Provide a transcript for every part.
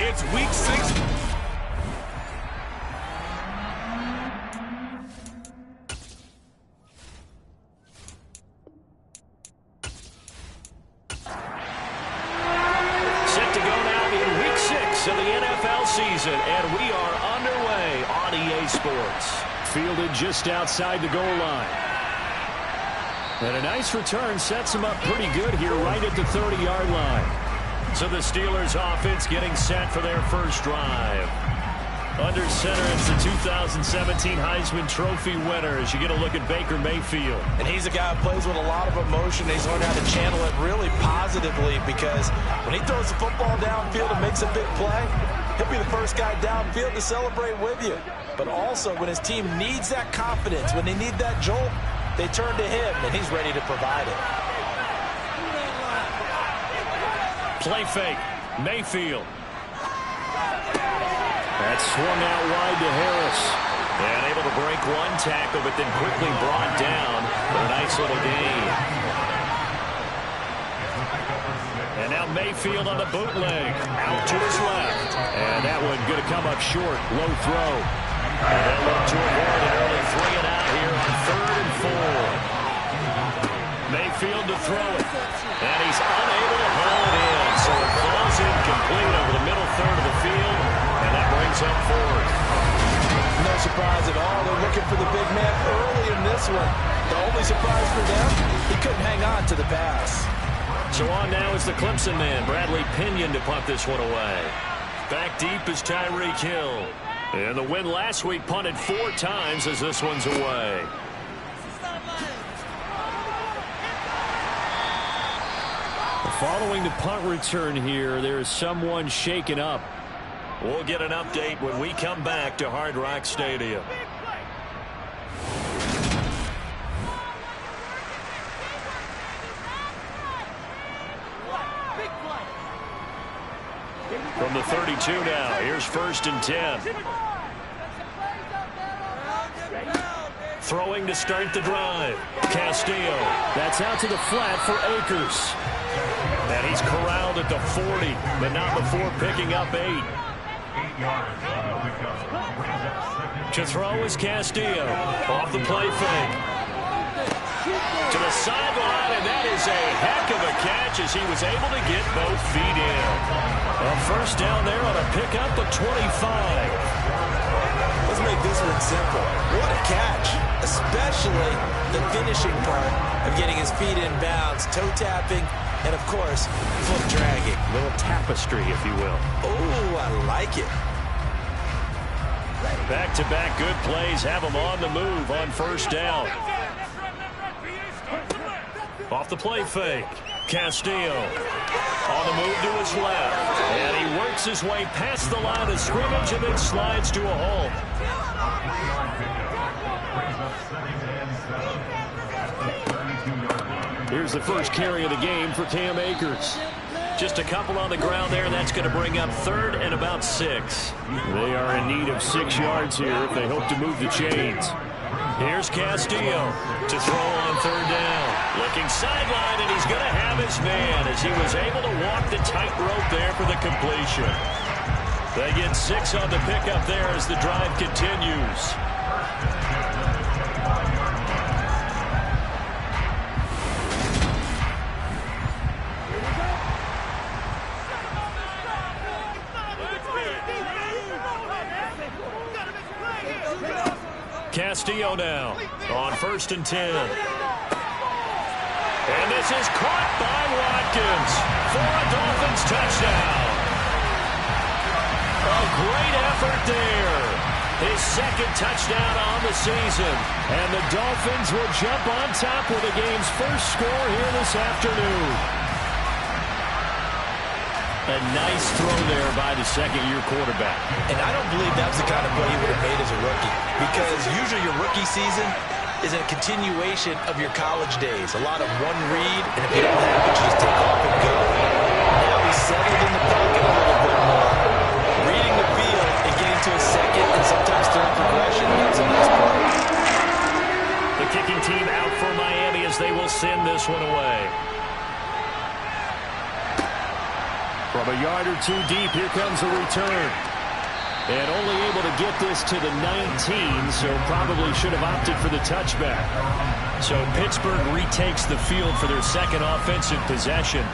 It's week 6. Set to go now in week 6 of the NFL season, and we are underway on EA Sports. Fielded just outside the goal line. And a nice return sets him up pretty good here right at the 30-yard line. So the Steelers offense getting set for their first drive. Under center, it's the 2017 Heisman Trophy winner as you get a look at Baker Mayfield. And he's a guy who plays with a lot of emotion. He's learned how to channel it really positively because when he throws the football downfield and makes a big play, he'll be the first guy downfield to celebrate with you. But also when his team needs that confidence, when they need that jolt, they turn to him, and he's ready to provide it. Play fake. Mayfield. That's swung out wide to Harris. And able to break one tackle, but then quickly brought down for a nice little gain. And now Mayfield on the bootleg. Out to his left. And that one going to come up short. Low throw. And they'll look to avoid an early 3 and out here on 3rd and 4. Mayfield to throw it. And he's unable to haul it in. So it falls incomplete over the middle third of the field. And that brings up 4th. No surprise at all. They're looking for the big man early in this one. The only surprise for them, he couldn't hang on to the pass. So on now is the Clemson man, Bradley Pinion, to punt this one away. Back deep is Tyreek Hill. And the win last week punted 4 times as this one's away. Following the punt return here, there is someone shaken up. We'll get an update when we come back to Hard Rock Stadium. From the 32 now, here's 1st and 10. Throwing to start the drive. Castillo. That's out to the flat for Akers. And he's corralled at the 40, but not before picking up 8. To throw is Castillo. Off the play fake. To the sideline, and that is a heck of a catch as he was able to get both feet in. A first down there on a pickup of 25. Let's make this one simple. What a catch, especially the finishing part of getting his feet in bounds, toe tapping, and of course, foot dragging. A little tapestry, if you will. Oh, I like it. Back-to-back good plays have him on the move on first down. Off the play fake. Castillo on the move to his left. And he works his way past the line of scrimmage and then slides to a halt. Here's the first carry of the game for Cam Akers. Just a couple on the ground there, and that's going to bring up 3rd and about 6. They are in need of 6 yards here if they hope to move the chains. Here's Castillo to throw on 3rd down. Looking sideline, and he's going to have his man as he was able to walk the tightrope there for the completion. They get 6 on the pickup there as the drive continues. Castillo now on 1st and 10. And this is caught by Watkins for a Dolphins touchdown. A great effort there. His 2nd touchdown on the season. And the Dolphins will jump on top with the game's first score here this afternoon. A nice throw there by the 2nd-year quarterback. And I don't believe that was the kind of play he would have made as a rookie. Because usually your rookie season is a continuation of your college days. A lot of one read, and if you don't have it, you just take off and go. Now he's settled in the pocket a little bit more. Reading the field and getting to a 2nd and sometimes 3rd progression. That was a nice play. The kicking team out for Miami as they will send this one away. From a yard or two deep, here comes the return. And only able to get this to the 19, so probably should have opted for the touchback. So Pittsburgh retakes the field for their second offensive possession.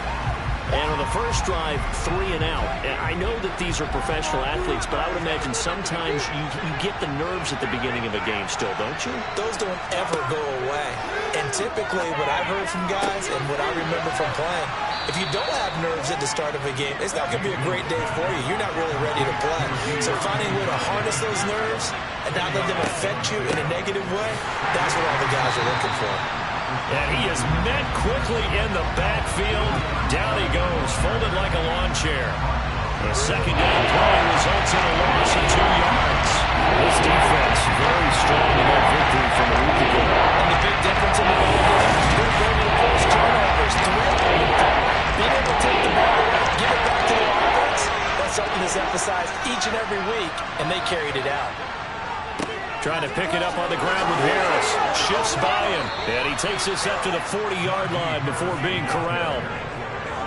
And on the first drive, 3 and out. And I know that these are professional athletes, but I would imagine sometimes you get the nerves at the beginning of a game still, don't you? Those don't ever go away. And typically what I've heard from guys and what I remember from playing, if you don't have nerves at the start of a game, it's not going to be a great day for you. You're not really ready to play. So finding a way to harness those nerves and not let them affect you in a negative way, that's what all the guys are looking for. And he is met quickly in the backfield. Down he goes, folded like a lawn chair. The second down play results in a loss of 2 yards. This defense very strong in that victory from a week ago. And the big difference in the ball game, they're going to force turnovers. 3 of them. Being able to take the ball away, give it back to the offense, that's something that's emphasized each and every week, and they carried it out. Trying to pick it up on the ground with Harris. Shifts by him. And he takes this up to the 40-yard line before being corralled.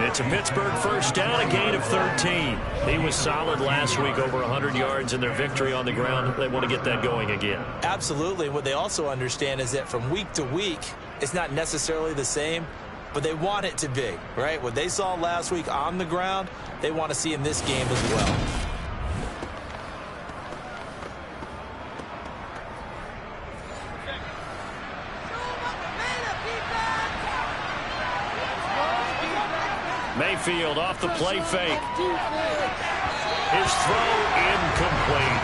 It's a Pittsburgh first down, a gain of 13. He was solid last week, over 100 yards in their victory on the ground. They want to get that going again. Absolutely. What they also understand is that from week to week, it's not necessarily the same, but they want it to be, right? What they saw last week on the ground, they want to see in this game as well. Mayfield off the play fake. His throw incomplete.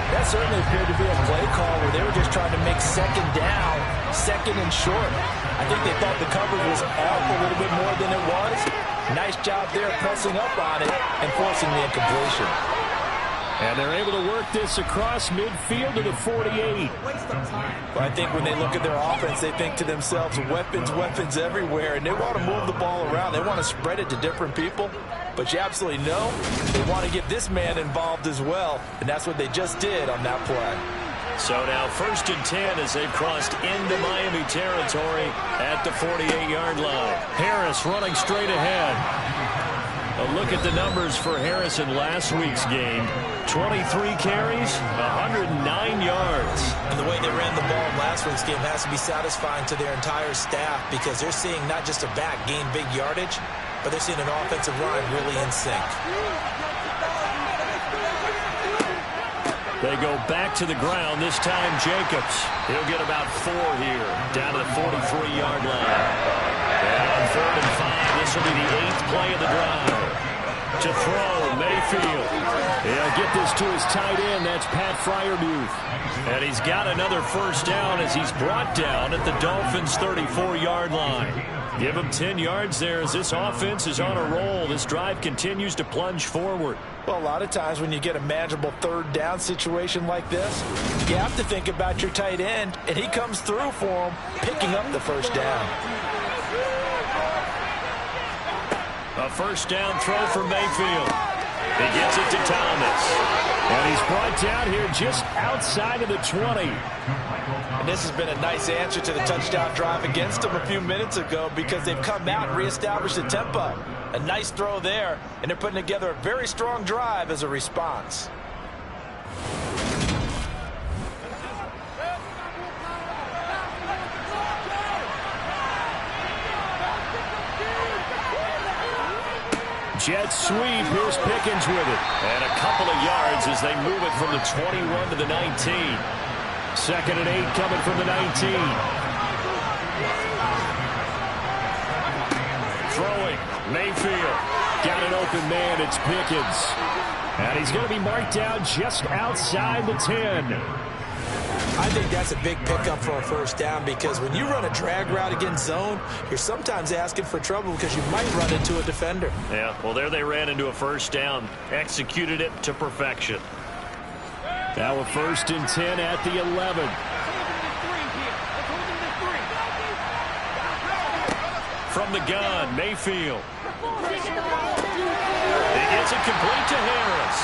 That certainly appeared to be a play call where they were just trying to make second down, second and short. I think they thought the coverage was off a little bit more than it was. Nice job there pressing up on it and forcing the incompletion. And they're able to work this across midfield to the 48. Well, I think when they look at their offense, they think to themselves, weapons, weapons everywhere, and they want to move the ball around. They want to spread it to different people, but you absolutely know they want to get this man involved as well, and that's what they just did on that play. So now 1st and 10 as they've crossed into Miami territory at the 48-yard line. Harris running straight ahead. A look at the numbers for Harris in last week's game. 23 carries, 109 yards. And the way they ran the ball in last week's game has to be satisfying to their entire staff because they're seeing not just a back gain big yardage, but they're seeing an offensive line really in sync. They go back to the ground, this time Jacobs. He'll get about 4 here, down to the 43-yard line. And on 3rd and 5, this will be the 8th play of the drive. To throw, Mayfield. He'll get this to his tight end. That's Pat Freiermuth. And he's got another first down as he's brought down at the Dolphins' 34-yard line. Give him 10 yards there as this offense is on a roll. This drive continues to plunge forward. Well, a lot of times when you get a manageable 3rd down situation like this, you have to think about your tight end, and he comes through for him, picking up the first down. A first down throw for Mayfield. He gets it to Thomas. And he's brought down here just outside of the 20. And this has been a nice answer to the touchdown drive against them a few minutes ago because they've come out and reestablished the tempo. A nice throw there, and they're putting together a very strong drive as a response. Jet sweep. Here's Pickens with it. And a couple of yards as they move it from the 21 to the 19. 2nd and 8 coming from the 19. Throwing. Mayfield. Got an open man. It's Pickens. And he's going to be marked down just outside the 10. I think that's a big pickup for a first down because when you run a drag route against zone, you're sometimes asking for trouble because you might run into a defender. Yeah, well, there they ran into a first down. Executed it to perfection. Now a 1st and 10 at the 11. From the gun, Mayfield. He gets it complete to Harris.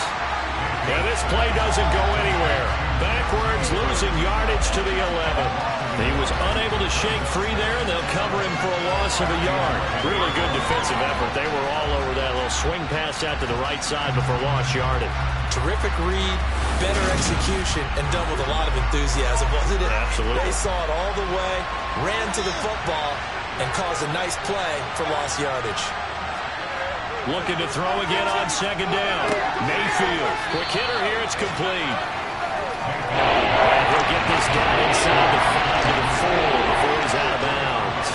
And this play doesn't go anywhere. Backwards, losing yardage to the 11. He was unable to to shake free there, and they'll cover him for a loss of a yard. Really good defensive effort. They were all over that little swing pass out to the right side before lost yardage. Terrific read, better execution, and done with a lot of enthusiasm, wasn't it? Absolutely. They saw it all the way, ran to the football, and caused a nice play for lost yardage. Looking to throw again on second down. Mayfield. Quick hitter here. It's complete. And he'll get this down inside the 5 to the 4 before he's out of bounds.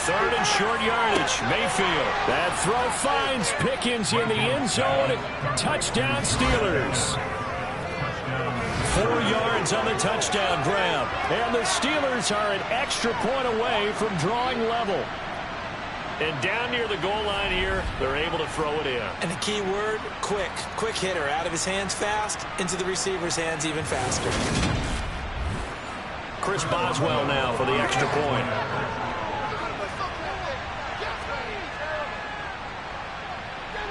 Third and short yardage. Mayfield. That throw finds Pickens in the end zone. Touchdown, Steelers. 4 yards on the touchdown grab. And the Steelers are an extra point away from drawing level. And down near the goal line here, they're able to throw it in. And the key word, quick. Quick hitter. Out of his hands fast, into the receiver's hands even faster. Chris Boswell now for the extra point.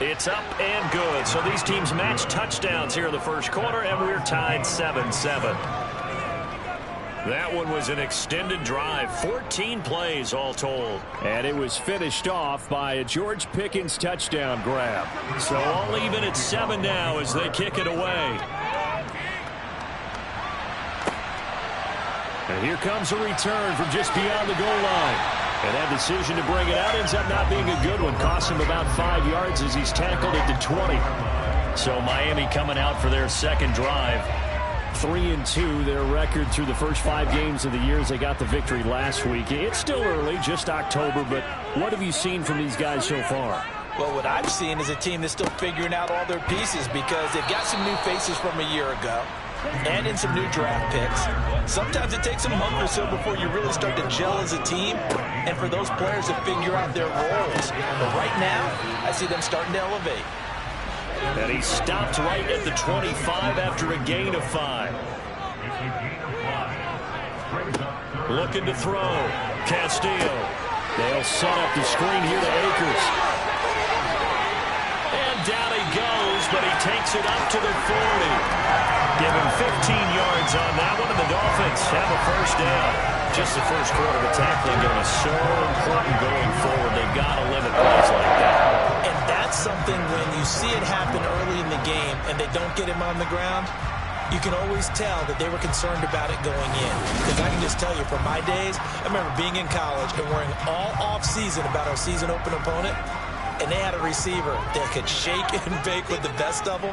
It's up and good. So these teams match touchdowns here in the first quarter, and we're tied 7-7. That one was an extended drive. 14 plays all told. And it was finished off by a George Pickens touchdown grab. So all even at 7 now as they kick it away. And here comes a return from just beyond the goal line. And that decision to bring it out ends up not being a good one. Cost him about 5 yards as he's tackled it to 20. So Miami coming out for their second drive. 3-2, their record through the first 5 games of the year as they got the victory last week. It's still early, just October, but what have you seen from these guys so far? Well, what I've seen is a team that's still figuring out all their pieces because they've got some new faces from a year ago and in some new draft picks. Sometimes it takes a month or so before you really start to gel as a team and for those players to figure out their roles. But right now, I see them starting to elevate. And he stopped right at the 25 after a gain of 5. Looking to throw. Castillo. They'll set up the screen here to Akers. And down he goes, but he takes it up to the 40. Give him 15 yards on that one, and the Dolphins have a first down. Just the first quarter of tackling going to be so important going forward. They've got to limit plays like that. And that's something when you see it happen early in the game and they don't get him on the ground, you can always tell that they were concerned about it going in. Because I can just tell you, from my days, I remember being in college and worrying all off-season about our season open opponent, and they had a receiver that could shake and bake with the best of them.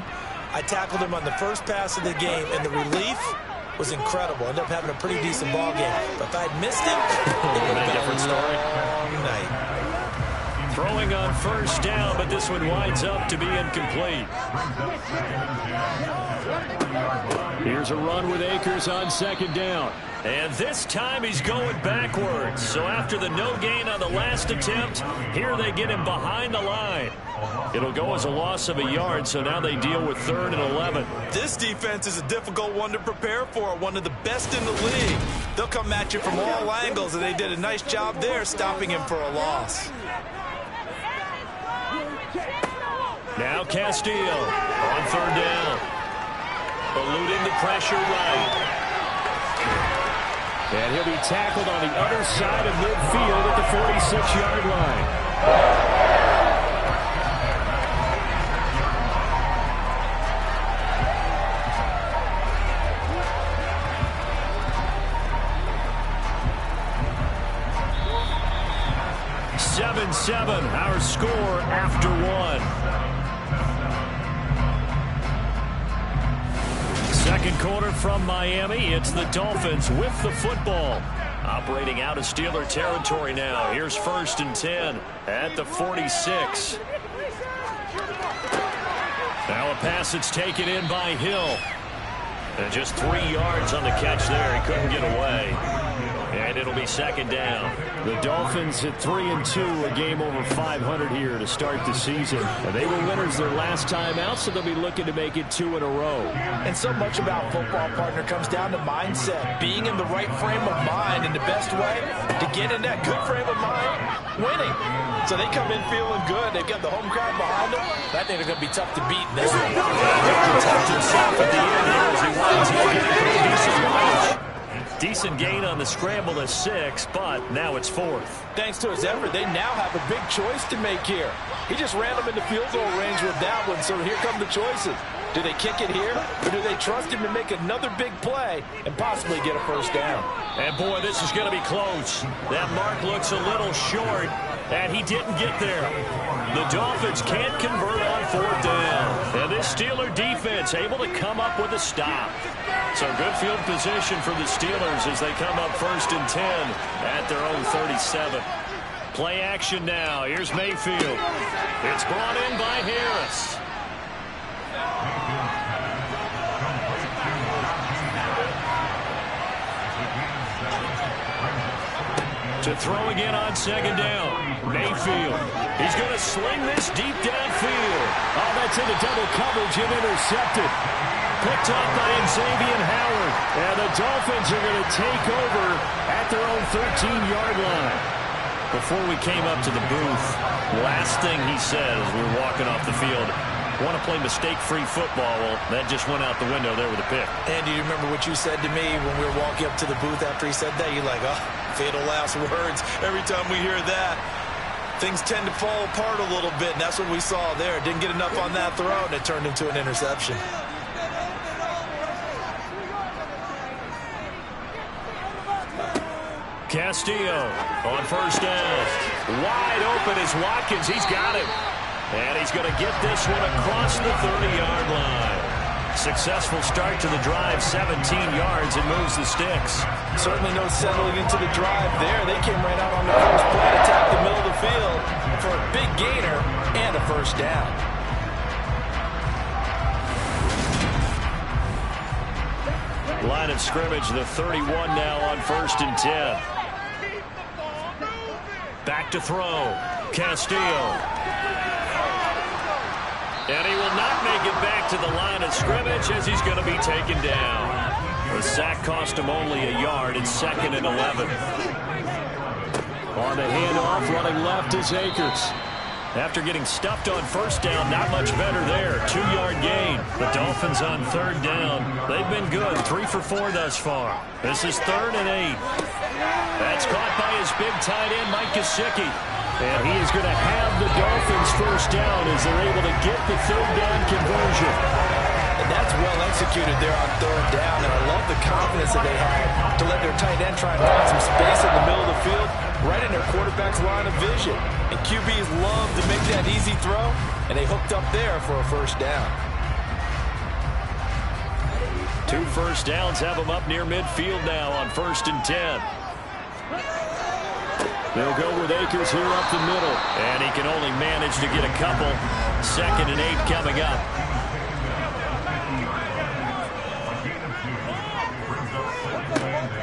I tackled him on the first pass of the game, and the relief was incredible. Ended up having a pretty decent ball game. But if I'd missed him, it would have been a different story. long night. Throwing on first down, but this one winds up to be incomplete. Here's a run with Akers on second down. And this time he's going backwards. So after the no gain on the last attempt, here they get him behind the line. It'll go as a loss of a yard, so now they deal with 3rd and 11. This defense is a difficult one to prepare for, one of the best in the league. They'll come at you from all angles, and they did a nice job there stopping him for a loss. Now Castillo on 3rd down. Eluding the pressure right. And he'll be tackled on the other side of midfield at the 46-yard line. Our score after 1. Second quarter from Miami. It's the Dolphins with the football. Operating out of Steeler territory now. Here's 1st and 10 at the 46. Now a pass that's taken in by Hill. And just 3 yards on the catch there. He couldn't get away. And it'll be 2nd down. The Dolphins at 3-2, a game over 500 here to start the season. And they were winners their last time out, so they'll be looking to make it 2 in a row. And so much about football, partner, comes down to mindset. Being in the right frame of mind, and the best way to get in that good frame of mind, winning. So they come in feeling good. They've got the home crowd behind them. I think they're going to be tough to beat in this one. Protect himself at the end here as he winds up getting a decent mileage. Decent gain on the scramble to 6, but now it's 4th. Thanks to his effort, they now have a big choice to make here. He just ran them into field goal range with that one, so here come the choices. Do they kick it here, or do they trust him to make another big play and possibly get a first down? And, boy, this is going to be close. That mark looks a little short, and he didn't get there. The Dolphins can't convert on 4th down. And this Steeler defense able to come up with a stop. So good field position for the Steelers as they come up 1st and 10 at their own 37. Play action now. Here's Mayfield. It's brought in by Harris. To throw again on 2nd down. Mayfield. He's going to sling this deep downfield. Oh, that's into double coverage and intercepted. Picked up by Xavier Howard. And the Dolphins are going to take over at their own 13-yard line. Before we came up to the booth, last thing he said as we were walking off the field, want to play mistake-free football. Well, that just went out the window there with a pick. Andy, you remember what you said to me when we were walking up to the booth after he said that? You're like, oh, fatal last words. Every time we hear that, things tend to fall apart a little bit, and that's what we saw there. Didn't get enough on that throw, and it turned into an interception. Castillo on 1st down. Wide open is Watkins. He's got him. And he's going to get this one across the 30-yard line. Successful start to the drive, 17 yards, and moves the sticks. Certainly no settling into the drive there. They came right out on the first play, attacked the middle of the field for a big gainer and a 1st down. Line of scrimmage, the 31 now on 1st and 10. Back to throw. Castillo. And he will not make it back to the line of scrimmage as he's going to be taken down. The sack cost him only a yard. It's 2nd and 11. On the handoff, running left is Akers. After getting stuffed on 1st down, not much better there. 2-yard gain. The Dolphins on 3rd down. They've been good. 3 for 4 thus far. This is 3rd and 8. That's caught by his big tight end, Mike Gesicki. And he is going to have the Dolphins 1st down as they're able to get the 3rd down conversion. And that's well executed there on 3rd down. And I love the confidence that they had to let their tight end try and find some space in the middle of the field, right in their quarterback's line of vision. And QBs love to make that easy throw, and they hooked up there for a 1st down. 2 first downs have them up near midfield now on 1st and 10. They'll go with Akers here up the middle. And he can only manage to get a couple. 2nd and 8 coming up.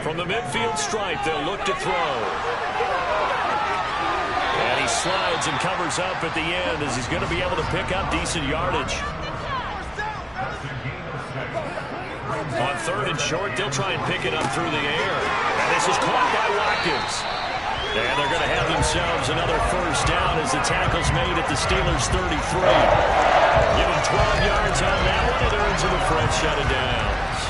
From the midfield stripe, they'll look to throw. And he slides and covers up at the end as he's going to be able to pick up decent yardage. On 3rd and short, they'll try and pick it up through the air. And this is caught by Watkins. And they're going to have themselves another 1st down as the tackle's made at the Steelers' 33. Give them 12 yards on that one. It earns them a fresh set of downs.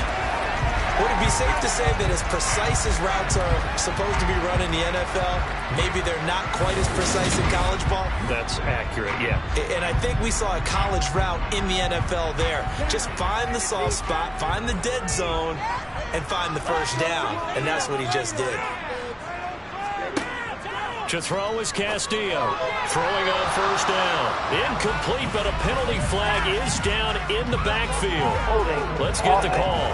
Would it be safe to say that as precise as routes are supposed to be run in the NFL, maybe they're not quite as precise in college ball? That's accurate, yeah. And I think we saw a college route in the NFL there. Just find the soft spot, find the dead zone, and find the 1st down. And that's what he just did. To throw is Castillo. Throwing on 1st down. Incomplete, but a penalty flag is down in the backfield. Let's get the call.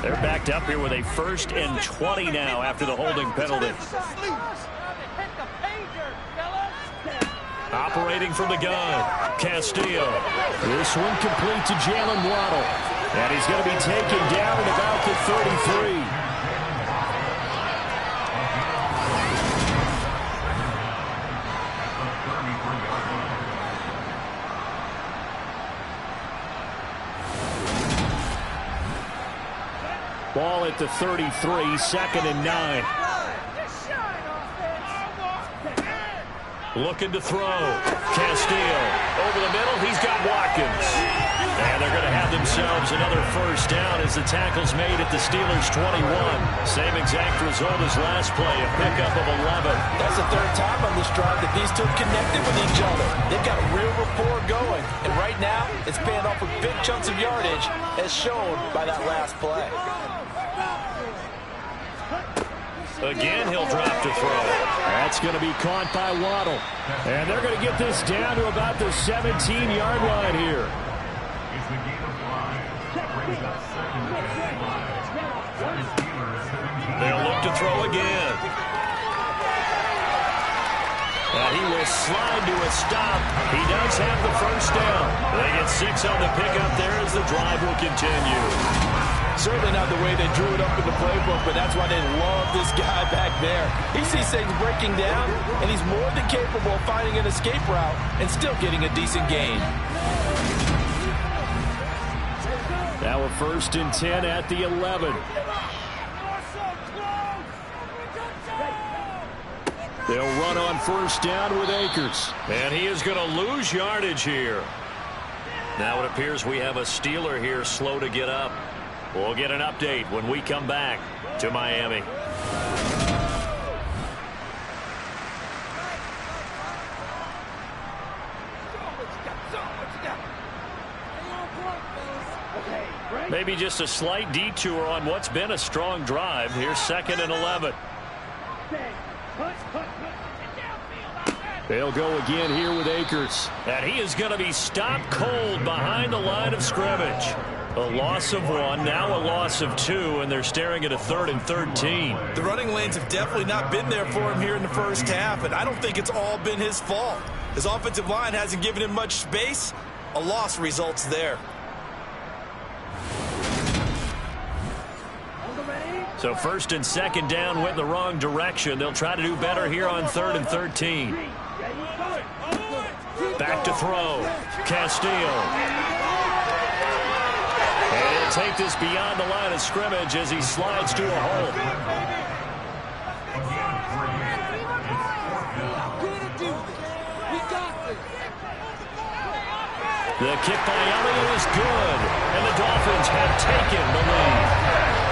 They're backed up here with a 1st and 20 now after the holding penalty. Operating from the gun, Castillo. This one complete to Jalen Waddle. And he's going to be taken down at about the 33. Ball at the 33, 2nd and 9. Looking to throw. Castillo over the middle. He's got Watkins. And they're going to have themselves themselves another first down as the tackle's made at the Steelers' 21. Same exact result as last play, a pickup of 11. That's the third time on this drive that these two connected with each other. They've got a real rapport going, and right now it's paying off with big chunks of yardage, as shown by that last play. Again, he'll drop to throw. That's going to be caught by Waddle. And they're going to get this down to about the 17-yard line here. They'll look to throw again. And he will slide to a stop. He does have the first down. They get 6 on the pickup there as the drive will continue. Certainly not the way they drew it up in the playbook, but that's why they love this guy back there. He sees things breaking down, and he's more than capable of finding an escape route and still getting a decent gain. Now a 1st and 10 at the 11. They'll run on 1st down with Akers. And he is going to lose yardage here. Now it appears we have a Steeler here slow to get up. We'll get an update when we come back to Miami. Maybe just a slight detour on what's been a strong drive. Here's 2nd and 11. They'll go again here with Akers. And he is going to be stopped cold behind the line of scrimmage. A loss of 1, now a loss of 2, and they're staring at a 3rd and 13. The running lanes have definitely not been there for him here in the first half, and I don't think it's all been his fault. His offensive line hasn't given him much space. A loss results there. So 1st and 2nd down went the wrong direction. They'll try to do better here on 3rd and 13. Back to throw. Castillo. And he'll take this beyond the line of scrimmage as he slides to a hole. The kick by Elliott is good. And the Dolphins have taken the lead.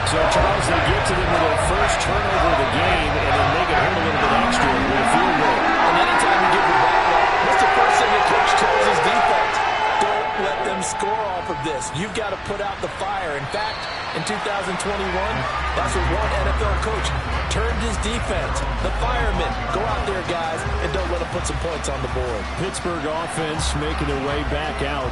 So, Charles, they get to them with their first turnover of the game and then make it hurt a little bit extra with a field goal. And anytime you give the ball up, what's the first thing the coach tells his defense? Don't let them score off of this. You've got to put out the fire. In fact, in 2021, that's what one NFL coach turned his defense. The firemen, go out there, guys, and don't let them put some points on the board. Pittsburgh offense making their way back out.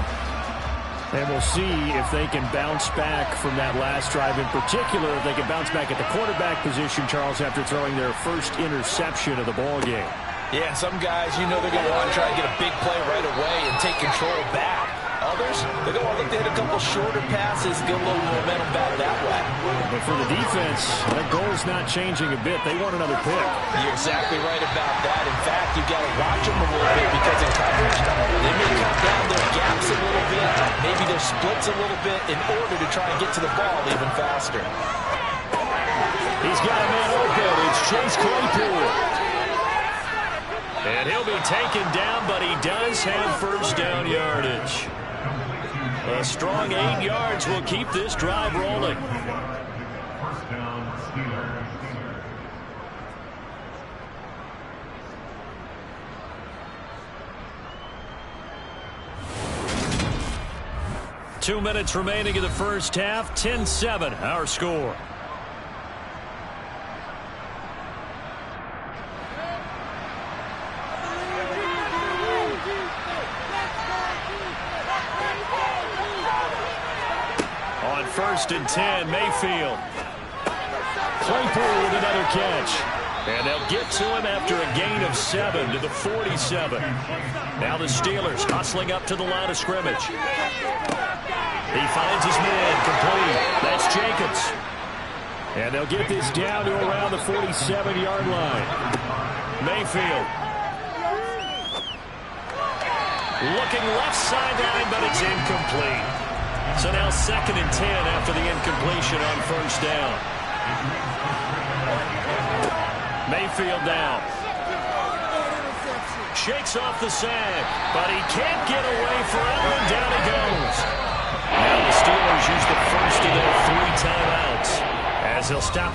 And we'll see if they can bounce back from that last drive. In particular, if they can bounce back at the quarterback position, Charles, after throwing their first interception of the ball game. Yeah, some guys, you know they're going to want to try to get a big play right away and take control back. Others, they're going to look to hit a couple shorter passes, get a little momentum back that way. But for the defense, that goal is not changing a bit. They want another pick. You're exactly right about that. In fact, you've got to watch them a little bit because in coverage, they may cut down their gaps a little bit, maybe their splits a little bit in order to try and get to the ball even faster. He's got a man open. It's Chase Claypool. And he'll be taken down, but he does have first down yardage. A strong 8 yards will keep this drive rolling. First down, Steelers. 2 minutes remaining in the first half. 10-7, our score. On 1st and 10, Mayfield. Claypool with another catch. And they'll get to him after a gain of 7 to the 47. Now the Steelers hustling up to the line of scrimmage. He finds his man complete. That's Jacobs. And they'll get this down to around the 47-yard line. Mayfield. Looking left sideline, but it's incomplete. So now 2nd and 10 after the incompletion on first down. Mayfield down. Shakes off the sack, but he can't get away from it, and down he goes. Now the Steelers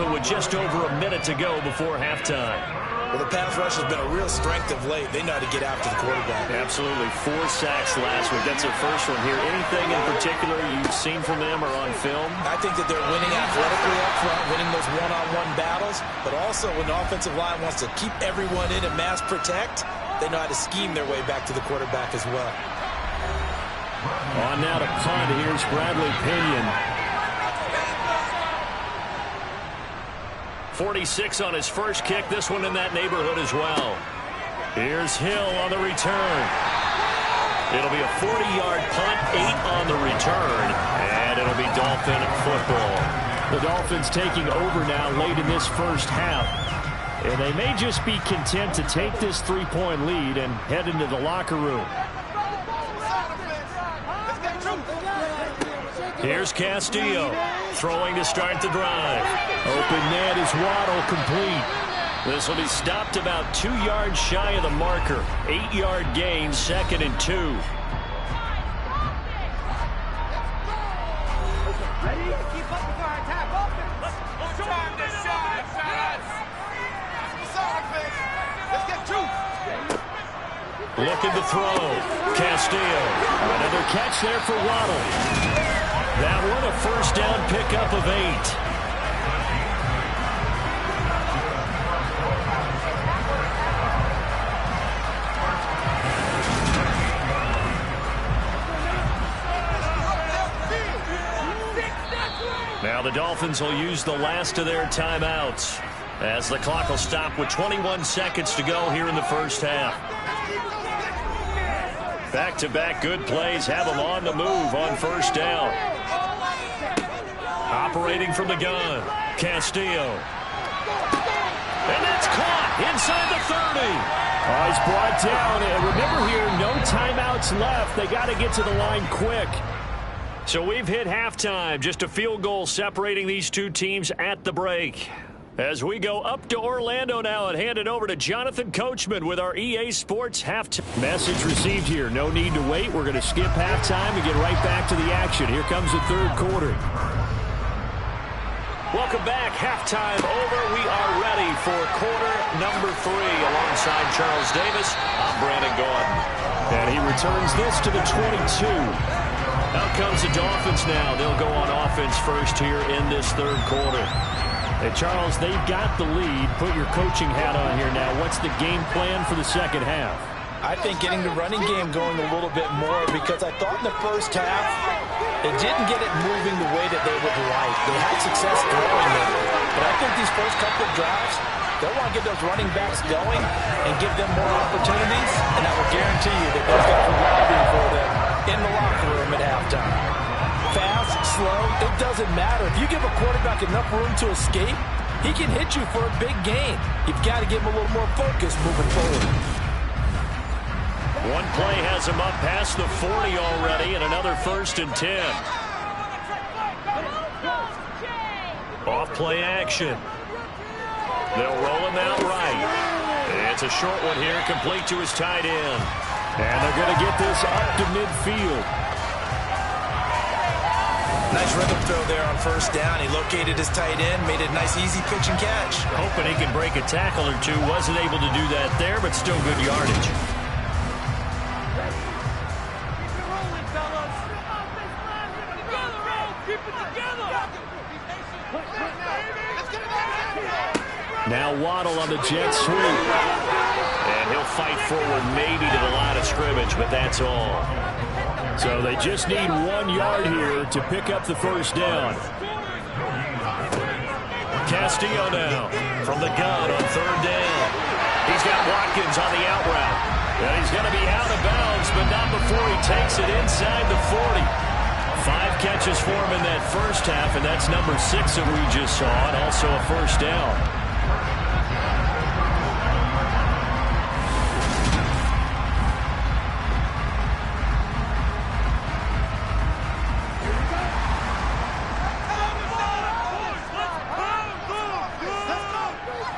happen with just over a minute to go before halftime. Well, the pass rush has been a real strength of late. They know how to get after the quarterback. Absolutely. 4 sacks last week. That's their first one here. Anything in particular you've seen from them or on film? I think that they're winning athletically up front, winning those one-on-one battles, but also when the offensive line wants to keep everyone in and mass protect, they know how to scheme their way back to the quarterback as well. On now to punt. Here's Bradley Pinion. 46 on his first kick. This one in that neighborhood as well. Here's Hill on the return. It'll be a 40-yard punt, 8 on the return, and it'll be Dolphin football. The Dolphins taking over now late in this first half. And they may just be content to take this 3-point lead and head into the locker room. Here's Castillo throwing to start the drive. Open net is Waddle, complete. This will be stopped about 2 yards shy of the marker. 8-yard gain, 2nd and 2. Looking to throw. Castillo. Another catch there for Waddle. That one a first down pickup of 8. Now the Dolphins will use the last of their timeouts as the clock will stop with 21 seconds to go here in the first half. Back-to-back good plays have them on the move on first down. Operating from the gun, Castillo. And that's caught inside the 30. Oh, he's brought down. And remember here, no timeouts left. They got to get to the line quick. So we've hit halftime. Just a field goal separating these two teams at the break. As we go up to Orlando now and hand it over to Jonathan Coachman with our EA Sports halftime. Message received here. No need to wait. We're going to skip halftime and get right back to the action. Here comes the third quarter. Welcome back. Halftime over. We are ready for quarter number 3 alongside Charles Davis. I'm Brandon Gordon. And he returns this to the 22. Out comes the Dolphins now. They'll go on offense first here in this third quarter. Hey, Charles, they've got the lead. Put your coaching hat on here now. What's the game plan for the second half? I think getting the running game going a little bit more because I thought in the first half they didn't get it moving the way that they would like. They had success throwing it. But I think these first couple of drives, they'll want to get those running backs going and give them more opportunities, and I will guarantee you that those guys will lobby for them in the locker room at halftime. Fast, slow, it doesn't matter. If you give a quarterback enough room to escape, he can hit you for a big gain. You've got to give him a little more focus moving forward. One play has him up past the 40 already, and another 1st and 10. Off play action. They'll roll him out right. It's a short one here, complete to his tight end. And they're going to get this up to midfield. Nice rhythm throw there on first down. He located his tight end, made it a nice, easy pitch and catch. Hoping he can break a tackle or two. Wasn't able to do that there, but still good yardage. Now Waddle on the jet sweep. And he'll fight forward maybe to the line of scrimmage, but that's all. So they just need 1 yard here to pick up the first down. Castillo now from the gun on third down. He's got Watkins on the out route. And he's going to be out of bounds, but not before he takes it inside the 40. 5 catches for him in that first half, and that's number 6 that we just saw, and also a first down.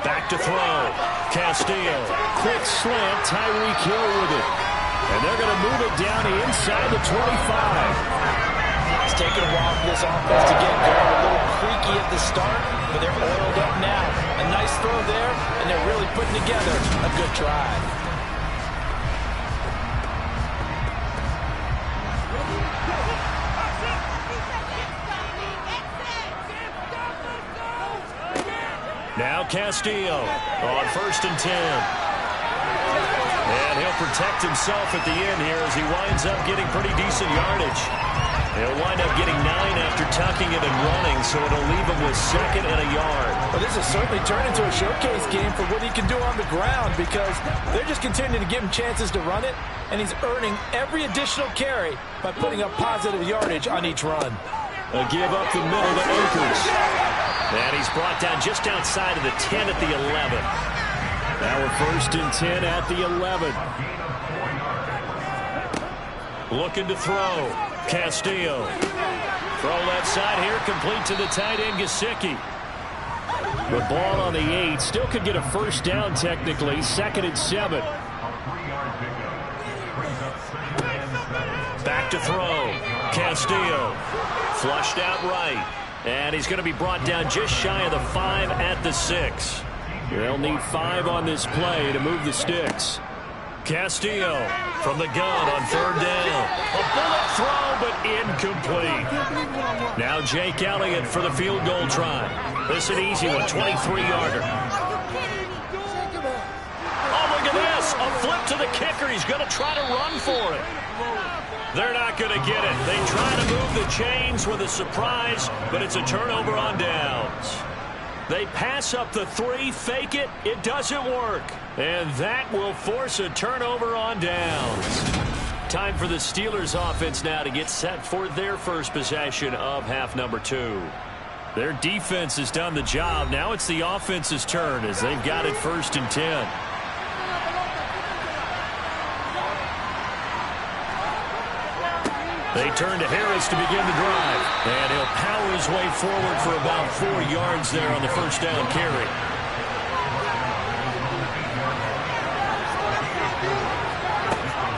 Back to throw. Castillo. Quick slant. Tyreek Hill with it. And they're going to move it down inside the 25. It's taken a while for this offense to get going. A little streaky at the start, but they're oiled up now. A nice throw there, and they're really putting together a good drive. Now Castillo on 1st and 10. And he'll protect himself at the end here as he winds up getting pretty decent yardage. He'll wind up getting 9 after tucking it and running, so it'll leave him with 2nd and a yard. Well, this has certainly turned into a showcase game for what he can do on the ground because they're just continuing to give him chances to run it, and he's earning every additional carry by putting up positive yardage on each run. A give up the middle to Akers. And he's brought down just outside of the 10 at the 11. Now we're 1st and 10 at the 11. Looking to throw. Castillo. Throw left side here, complete to the tight end, Gesicki. The ball on the 8. Still could get a 1st down technically. 2nd and 7. Back to throw. Castillo. Flushed out right. And he's going to be brought down just shy of the 5 at the 6. They'll need 5 on this play to move the sticks. Castillo from the gun on 3rd down. A bullet throw, but incomplete. Now Jake Elliott for the field goal try. This is an easy one, 23-yarder. Oh, look at this. A flip to the kicker. He's going to try to run for it. They're not going to get it. They try to move the chains with a surprise, but it's a turnover on downs. They pass up the 3, fake it. It doesn't work. And that will force a turnover on downs. Time for the Steelers offense now to get set for their first possession of half number 2. Their defense has done the job. Now it's the offense's turn as they've got it 1st and 10. They turn to Harris to begin the drive. And he'll power his way forward for about 4 yards there on the 1st down carry.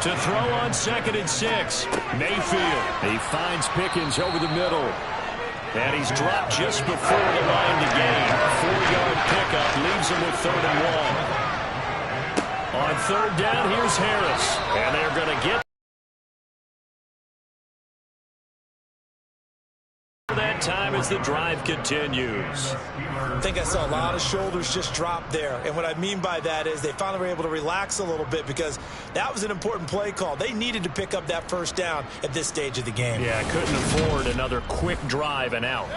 To throw on 2nd and 6. Mayfield. He finds Pickens over the middle. And he's dropped just before the line to gain. 4-yard pickup leaves him with 3rd and 1. On 3rd down, here's Harris. And they're going to get that time as the drive continues. I think I saw a lot of shoulders just drop there. And what I mean by that is they finally were able to relax a little bit because that was an important play call. They needed to pick up that 1st down at this stage of the game. Yeah, couldn't afford another quick drive and out.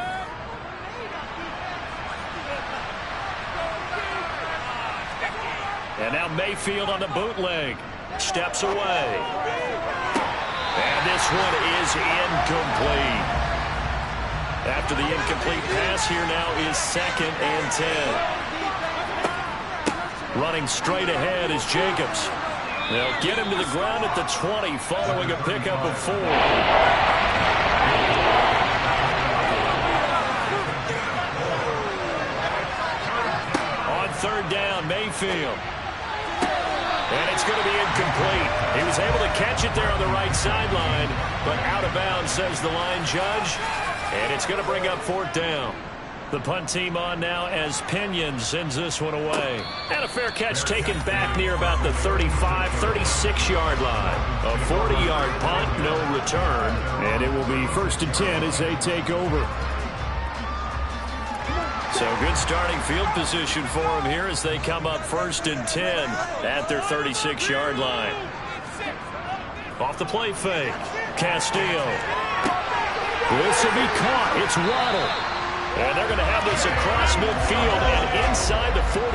And now Mayfield on the bootleg. Steps away. And this one is incomplete. After the incomplete pass, here now is 2nd and 10. Running straight ahead is Jacobs. They'll get him to the ground at the 20 following a pickup of 4. On 3rd down, Mayfield. And it's going to be incomplete. He was able to catch it there on the right sideline, but out of bounds, says the line judge. And it's going to bring up 4th down. The punt team on now as Pinion sends this one away. And a fair catch taken back near about the 35, 36-yard line. A 40-yard punt, no return. And it will be 1st and 10 as they take over. So good starting field position for them here as they come up 1st and 10 at their 36-yard line. Off the play fake. Castillo. This will be caught. It's Waddle. And they're going to have this across midfield and inside the 45.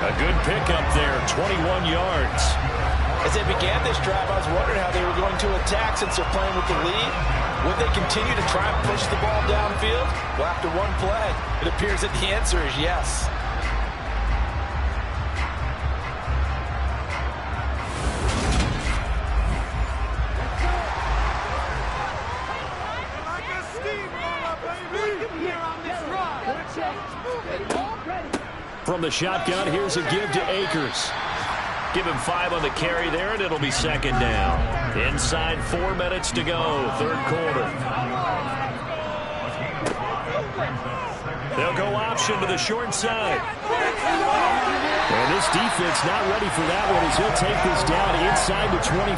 A good pickup there, 21 yards. As they began this drive, I was wondering how they were going to attack since they're playing with the lead. Would they continue to try and push the ball downfield? Well, after one play, it appears that the answer is yes. From the shotgun, here's a give to Akers. Give him 5 on the carry there, and it'll be 2nd down. Inside 4 minutes to go, 3rd quarter. They'll go option to the short side. And this defense not ready for that one as he'll take this down inside the 25.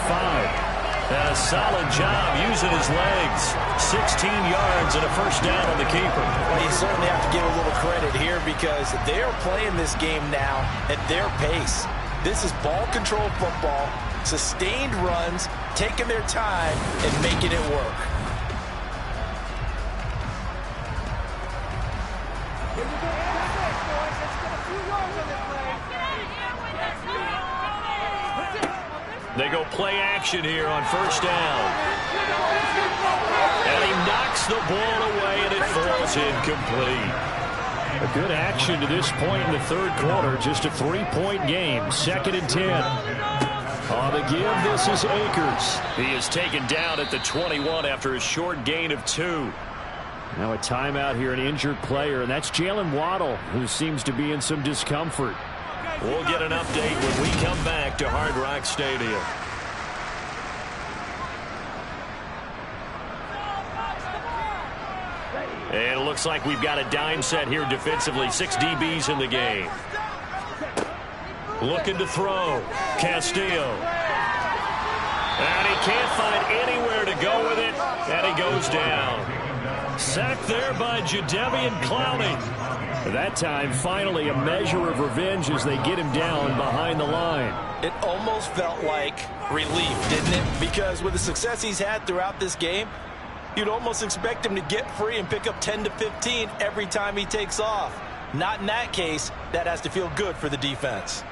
And a solid job using his legs. 16 yards and a first down on the keeper. Well, you certainly have to give a little credit here because they're playing this game now at their pace. This is ball control football, sustained runs, taking their time and making it work. They go play action here on first down. And he knocks the ball away, and it falls incomplete. A good action to this point in the third quarter. Just a 3-point game. 2nd and 10. On the give, this is Akers. He is taken down at the 21 after a short gain of 2. Now a timeout here, an injured player, and that's Jalen Waddle, who seems to be in some discomfort. We'll get an update when we come back to Hard Rock Stadium. And it looks like we've got a dime set here defensively. 6 DBs in the game. Looking to throw. Castillo. And he can't find anywhere to go with it. And he goes down. Sacked there by Jadeveon Clowney. That time, finally, a measure of revenge as they get him down behind the line. It almost felt like relief, didn't it? Because with the success he's had throughout this game, you'd almost expect him to get free and pick up 10 to 15 every time he takes off. Not in that case. That has to feel good for the defense.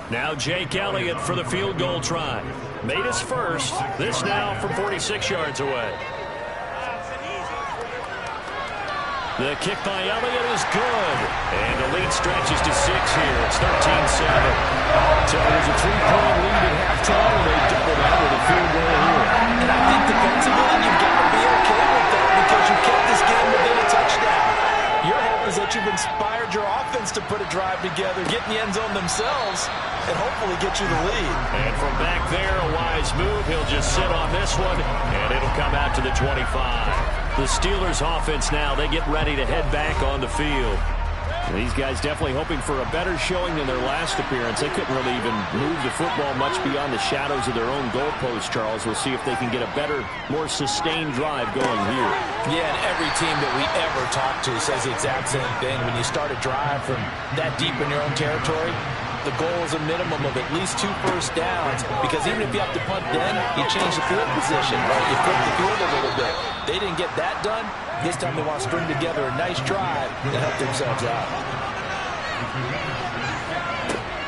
Now Jake Elliott for the field goal try. Made his first. This now from 46 yards away. The kick by Elliott is good. And the lead stretches to 6 here. It's 13-7. So there's a 3-point lead at halftime, and they double that with a field goal here. And I think defensively, you've got to be okay with that because you kept this game within a touchdown. Your hope is that you've inspired your offense to put a drive together, get in the end zone themselves, and hopefully get you the lead. And from back there, a wise move. He'll just sit on this one, and it'll come out to the 25. The Steelers offense now, they get ready to head back on the field. These guys definitely hoping for a better showing than their last appearance. They couldn't really even move the football much beyond the shadows of their own goalpost, Charles. We'll see if they can get a better, more sustained drive going here. Yeah, and every team that we ever talk to says the exact same thing. When you start a drive from that deep in your own territory, the goal is a minimum of at least 2 first downs, because even if you have to punt then, you change the field position, right? You flip the field a little bit. They didn't get that done. This time they want to string together a nice drive to help themselves out.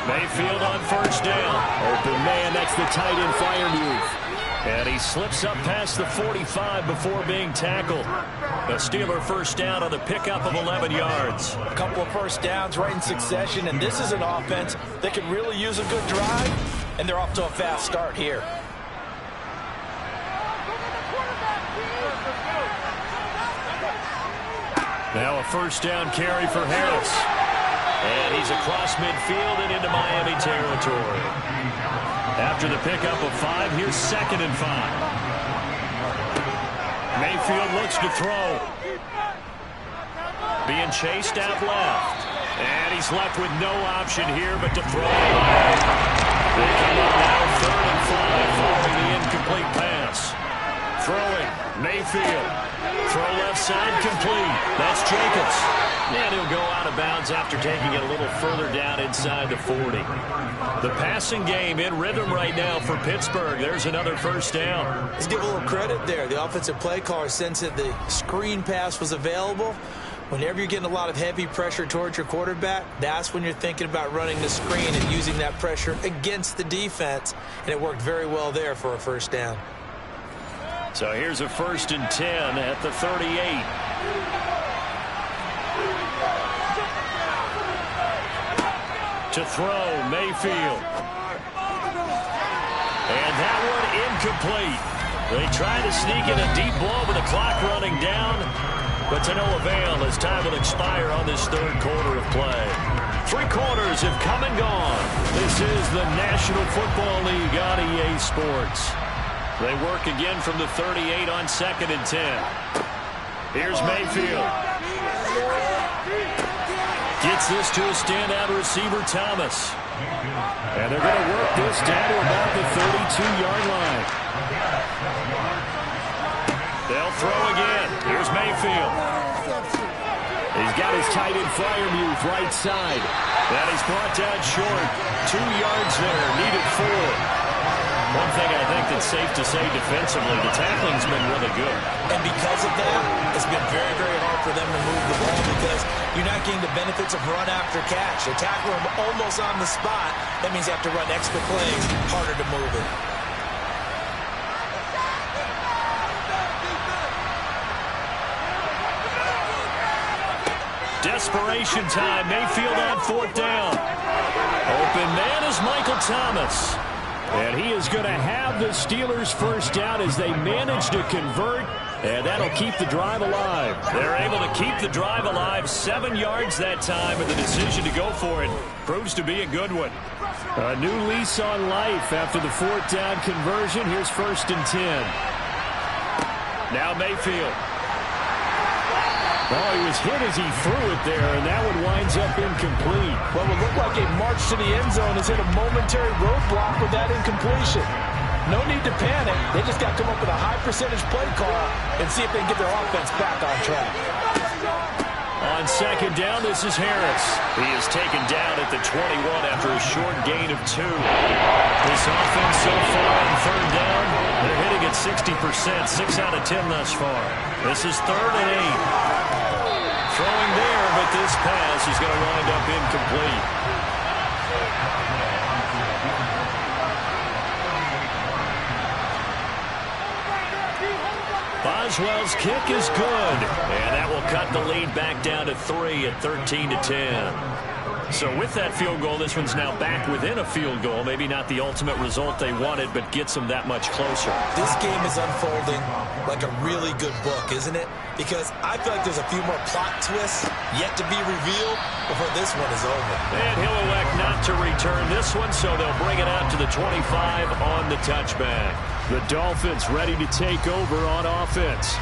Mayfield on first down. Open man, that's the tight end fire move. And he slips up past the 45 before being tackled. A Steeler first down on the pickup of 11 yards. A couple of first downs right in succession, and this is an offense that could really use a good drive, and they're off to a fast start here. Now a first down carry for Harris. And he's across midfield and into Miami territory. After the pickup of 5, here's 2nd and 5. Mayfield looks to throw. Being chased out left. And he's left with no option here but to throw away. They come up now 3rd and 5 following the incomplete pass. Throwing, Mayfield. Throw left side complete. That's Jacobs. And he'll go out of bounds after taking it a little further down inside the 40. The passing game in rhythm right now for Pittsburgh. There's another first down. Let's give a little credit there. The offensive play caller sensed that the screen pass was available. Whenever you're getting a lot of heavy pressure towards your quarterback, that's when you're thinking about running the screen and using that pressure against the defense. And it worked very well there for a first down. So here's a 1st and 10 at the 38. To throw, Mayfield. And that one incomplete. They try to sneak in a deep ball with the clock running down, but to no avail as time will expire on this 3rd quarter of play. 3 quarters have come and gone. This is the National Football League on EA Sports. They work again from the 38 on 2nd and 10. Here's Mayfield. Gets this to a standout receiver, Thomas. And they're going to work this down to about the 32-yard line. They'll throw again. Here's Mayfield. He's got his tight end Freiermuth right side. And he's brought down short. 2 yards there. Needed 4. One thing I think that's safe to say defensively, the tackling's been really good. And because of that, it's been very, very hard for them to move the ball because you're not getting the benefits of run after catch. They tackle him almost on the spot. That means you have to run extra plays, harder to move it. Desperation time. Mayfield on 4th down. Open man is Michael Thomas. And he is going to have the Steelers first down as they manage to convert. And that'll keep the drive alive. They're able to keep the drive alive. 7 yards that time, and the decision to go for it proves to be a good one. A new lease on life after the 4th down conversion. Here's 1st and 10. Now Mayfield. Oh, he was hit as he threw it there, and that one winds up incomplete. Well, it looked like a march to the end zone has hit a momentary roadblock with that incompletion. No need to panic. They just got to come up with a high percentage play call and see if they can get their offense back on track. On 2nd down, this is Harris. He is taken down at the 21 after a short gain of 2. This offense so far on 3rd down, they're hitting at 60%, 6 out of 10 thus far. This is 3rd and 8. Throwing there, but this pass is going to wind up incomplete. Boswell's kick is good, and that will cut the lead back down to 3 at 13-10. So with that field goal, this one's now back within a field goal. Maybe not the ultimate result they wanted, but gets them that much closer. This game is unfolding like a really good book, isn't it? Because I feel like there's a few more plot twists yet to be revealed before this one is over. And he'll elect not to return this one, so they'll bring it out to the 25 on the touchback. The Dolphins ready to take over on offense.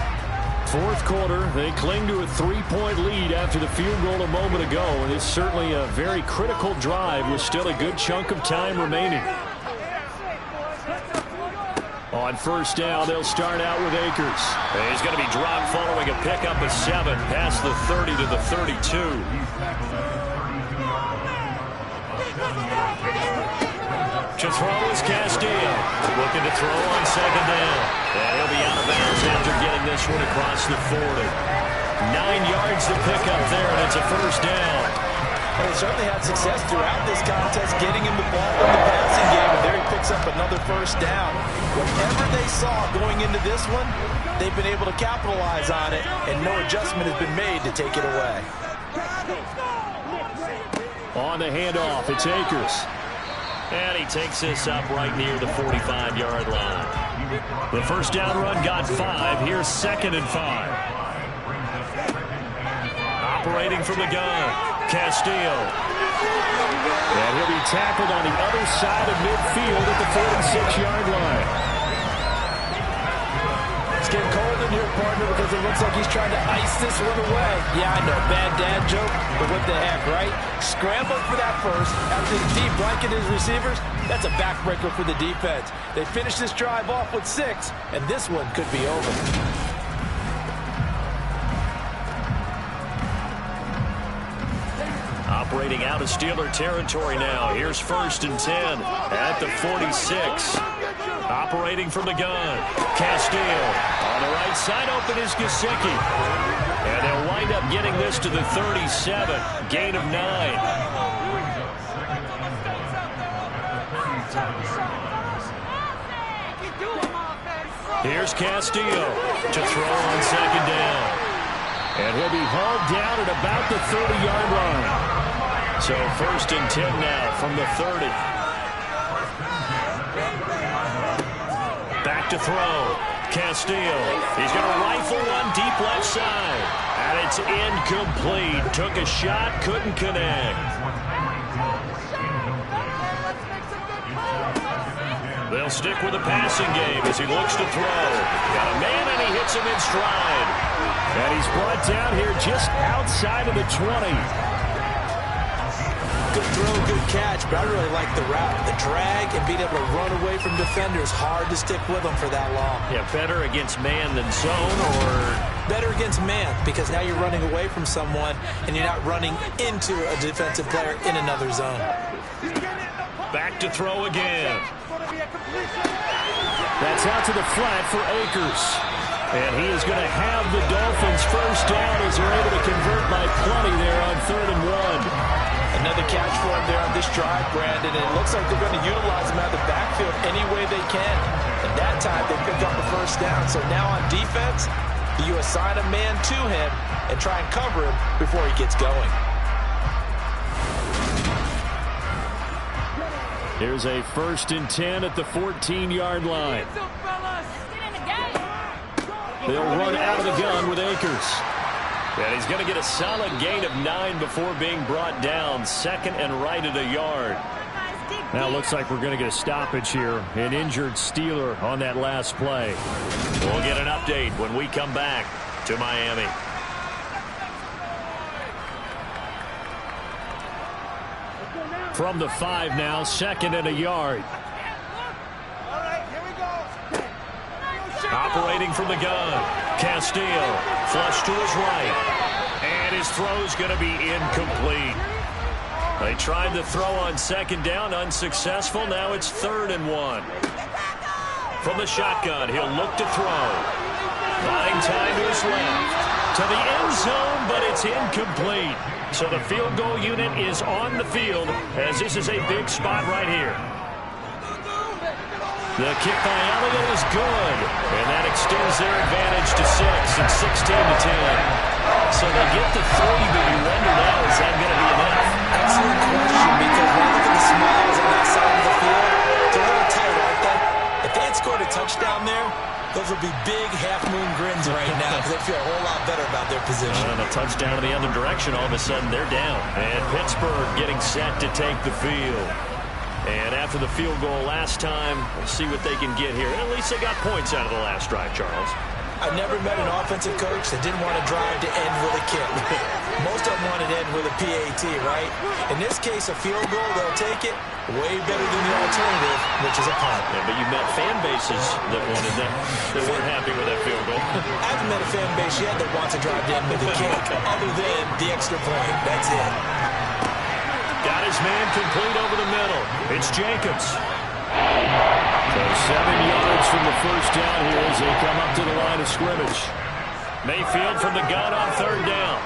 4th quarter, they cling to a 3-point lead after the field goal a moment ago, and it's certainly a very critical drive with still a good chunk of time remaining. On 1st down, they'll start out with Akers. He's going to be dropped following a pickup of 7 past the 30 to the 32. To throw is Castillo. Looking to throw on 2nd down. And he'll be out of bounds after getting this one across the 40. 9 yards to pick up there, and it's a 1st down. Well, they certainly had success throughout this contest getting him the ball in the passing game, and there he picks up another 1st down. Whatever they saw going into this one, they've been able to capitalize on it, and no adjustment has been made to take it away. On the handoff, it's Akers. And he takes this up right near the 45-yard line. The 1st down run got 5. Here's 2nd and 5. Operating from the gun, Castillo. And he'll be tackled on the other side of midfield at the 46-yard line. It's getting cold in here, partner, because it looks like he's trying to ice this one away. Yeah, I know, bad dad joke, but what the heck, right? Scrambled for that first. After the deep blanket his receivers, that's a backbreaker for the defense. They finish this drive off with 6, and this one could be over. Operating out of Steeler territory now. Here's 1st and 10 at the 46. Operating from the gun, Castillo. On the right side, open is Gesicki. And they'll wind up getting this to the 37. Gain of 9. Here's Castillo to throw on 2nd down. And he'll be hauled down at about the 30-yard line. So 1st and 10 now from the 30. Back to throw. Castillo. He's going to rifle one deep left side. And it's incomplete. Took a shot, couldn't connect. stick with the passing game as he looks to throw. Got a man, and he hits him in stride. And he's brought down here just outside of the 20. Good throw, good catch, but I really like the route. The drag and being able to run away from defenders. Hard to stick with them for that long. Yeah, better against man than zone, or better against man, because now you're running away from someone and you're not running into a defensive player in another zone. Back to throw again. That's out to the flat for Akers. And he is going to have the Dolphins first down as they're able to convert by plenty there on 3rd and 1. Another catch for him there on this drive, Brandon, and it looks like they're going to utilize him out of the backfield any way they can. And that time they pick up the first down. So now on defense, you assign a man to him and try and cover him before he gets going. Here's a 1st and 10 at the 14-yard line. They'll run out of the gun with Akers. And he's going to get a solid gain of 9 before being brought down. 2nd and right at a yard. Now it looks like we're going to get a stoppage here. An injured Steeler on that last play. We'll get an update when we come back to Miami. From the 5 now, 2nd and a yard. Operating from the gun, Castillo, flush to his right, and his throw's going to be incomplete. They tried the throw on 2nd down, unsuccessful. Now it's 3rd and 1. From the shotgun, he'll look to throw. Buying time to his left. To the end zone, but it's incomplete. So the field goal unit is on the field, as this is a big spot right here. The kick by Elliott is good, and that extends their advantage to 6 and 16 to 10. So they get to 3, but you wonder now, is that going to be enough? Excellent question, because when you look at the smiles on that side of the field, it's a little tight, aren't they? If they had scored a touchdown there, those would be big half-moon grins right now, because they feel a whole lot better about their position. And a touchdown in the other direction, all of a sudden they're down. And Pittsburgh getting set to take the field. And after the field goal last time, we'll see what they can get here. At least they got points out of the last drive, Charles. I've never met an offensive coach that didn't want to drive to end with a kick. Most of them want to end with a PAT, right? In this case, a field goal, they'll take it. Way better than the alternative, which is a punt. Yeah, but you met fan bases that wanted that, that weren't happy with that field goal. I haven't met a fan base yet that wants to drive to end with a kick, other than the extra point. That's it. Got his man complete over the middle. It's Jacobs. So 7 yards from the first down here as they come up to the line of scrimmage. Mayfield from the gun on 3rd down.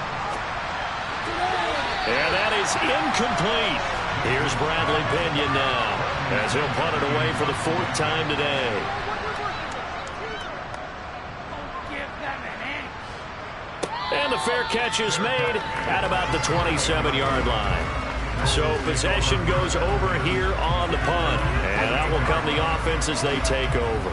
And that is incomplete. Here's Bradley Pinion now as he'll punt it away for the 4th time today. And the fair catch is made at about the 27-yard line. So possession goes over here on the punt. And out will come the offense as they take over.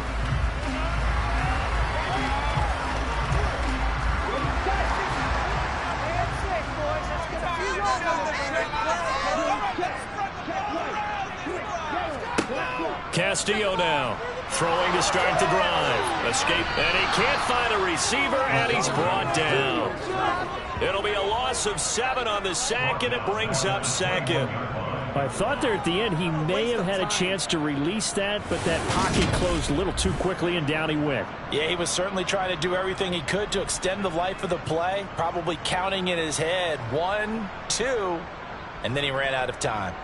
Castillo now throwing to start the drive. Escape, and he can't find a receiver, and he's brought down. It'll be a loss of 7 on the sack, and it brings up 2nd. I thought there at the end he may have had a chance to release that, but that pocket closed a little too quickly, and down he went. Yeah, he was certainly trying to do everything he could to extend the life of the play, probably counting in his head 1, 2, and then he ran out of time.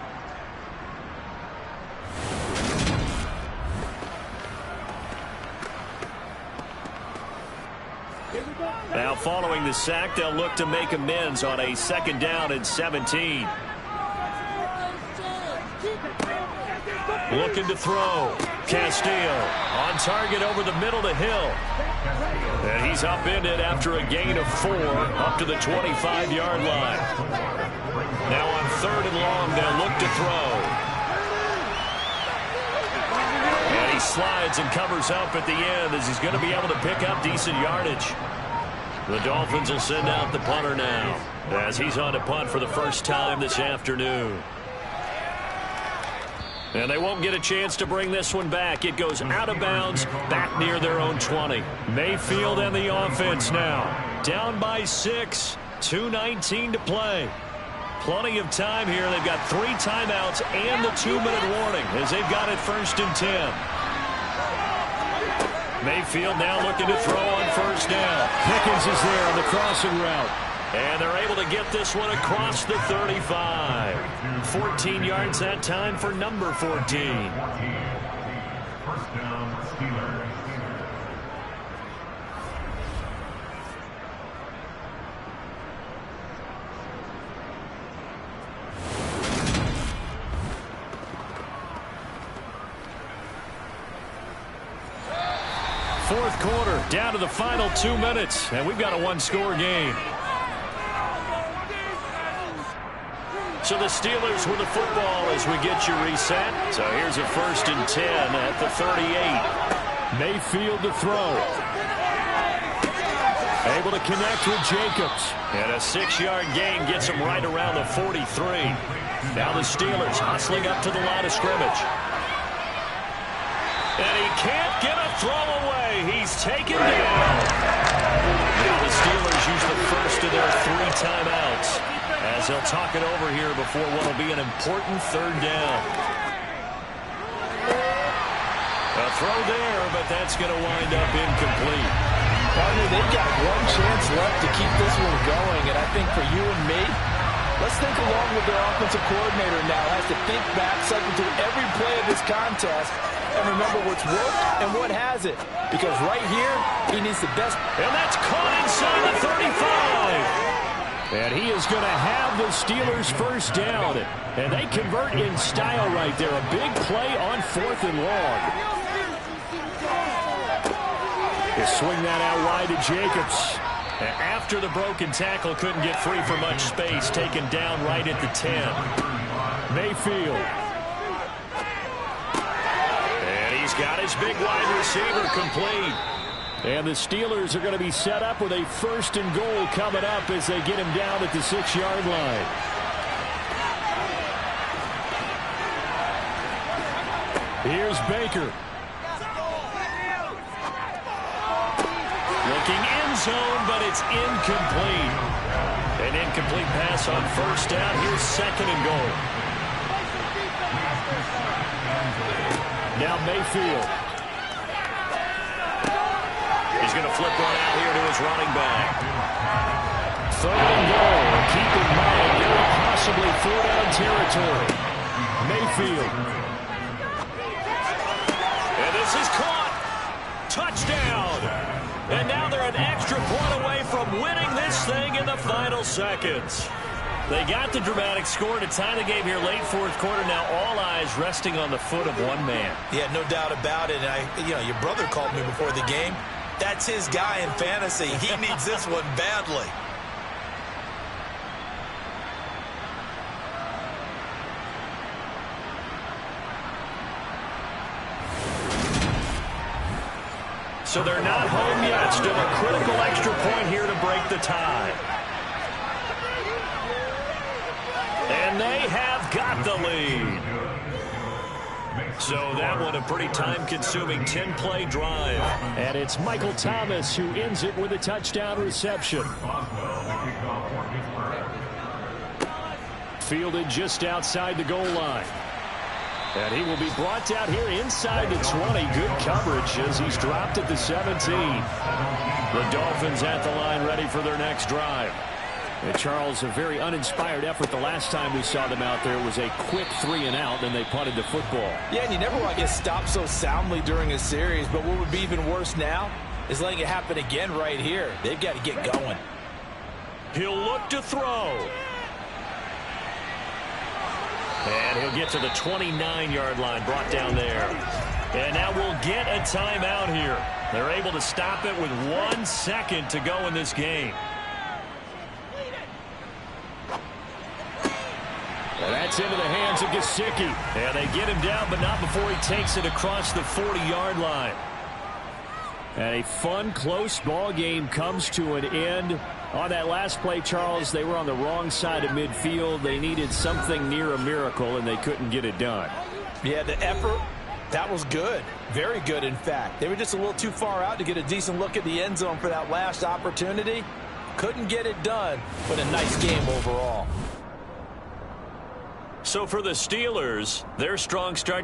Now following the sack, they'll look to make amends on a 2nd down and 17. Looking to throw. Castillo on target over the middle to Hill. And he's upended after a gain of 4 up to the 25-yard line. Now on 3rd and long, they'll look to throw. And he slides and covers up at the end as he's going to be able to pick up decent yardage. The Dolphins will send out the punter now as he's on to punt for the first time this afternoon. And they won't get a chance to bring this one back. It goes out of bounds, back near their own 20. Mayfield and the offense now. Down by 6, 2:19 to play. Plenty of time here. They've got 3 timeouts and the 2-minute warning as they've got it 1st and 10. Mayfield now looking to throw on 1st down. Pickens is there on the crossing route. And they're able to get this one across the 35. 14 yards that time for number 14. 1st down, Steelers. Fourth quarter, down to the final 2 minutes, and we've got a 1-score game. So the Steelers with the football as we get you reset. So here's a 1st and 10 at the 38. Mayfield to throw. Able to connect with Jacobs. And a 6-yard gain gets him right around the 43. Now the Steelers hustling up to the line of scrimmage. And he can't get a throw away. He's taken down. Now the Steelers use the first of their 3 timeouts as they'll talk it over here before what will be an important 3rd down. A throw there, but that's going to wind up incomplete. Partner, they've got 1 chance left to keep this one going, and I think for you and me, let's think along with their offensive coordinator now. Has to think back, cycle through every play of this contest, and remember what's worked and what hasn't. Because right here, he needs the best. And that's caught inside the 35. And he is going to have the Steelers 1st down. And they convert in style right there. A big play on 4th and long. They swing that out wide to Jacobs. And after the broken tackle, couldn't get free for much space. Taken down right at the 10. Mayfield. And he's got his big wide receiver complete. And the Steelers are going to be set up with a 1st and goal coming up as they get him down at the 6-yard line. Here's Baker. Looking end zone, but it's incomplete. An incomplete pass on 1st down. Here's 2nd and goal. Now Mayfield. He's going to flip one out here to his running back. 3rd and goal. Keep in mind, very possibly 4-down territory. Mayfield. And this is caught. Touchdown. And now they're an extra point away from winning this thing in the final seconds. They got the dramatic score to tie the game here late 4th quarter. Now all eyes resting on the foot of one man. Yeah, no doubt about it. And your brother called me before the game. That's his guy in fantasy. He needs this one badly. So they're not home yet. Still a critical extra point here to break the tie. And they have got the lead. So that one a pretty time-consuming 10-play drive. And it's Michael Thomas who ends it with a touchdown reception. Fielded just outside the goal line. And he will be brought down here inside the 20. Good coverage as he's dropped at the 17. The Dolphins at the line ready for their next drive. And Charles, a very uninspired effort the last time we saw them out there. It was a quick 3-and-out, then they punted the football. Yeah, and you never want to get stopped so soundly during a series, but what would be even worse now is letting it happen again right here. They've got to get going. He'll look to throw. And he'll get to the 29-yard line, brought down there. And now we'll get a timeout here. They're able to stop it with 1 second to go in this game. And that's into the hands of Gesicki. And they get him down, but not before he takes it across the 40-yard line. And a fun, close ball game comes to an end. On that last play, Charles, they were on the wrong side of midfield. They needed something near a miracle, and they couldn't get it done. Yeah, the effort, that was good. Very good, in fact. They were just a little too far out to get a decent look at the end zone for that last opportunity. Couldn't get it done, but a nice game overall. So for the Steelers, their strong start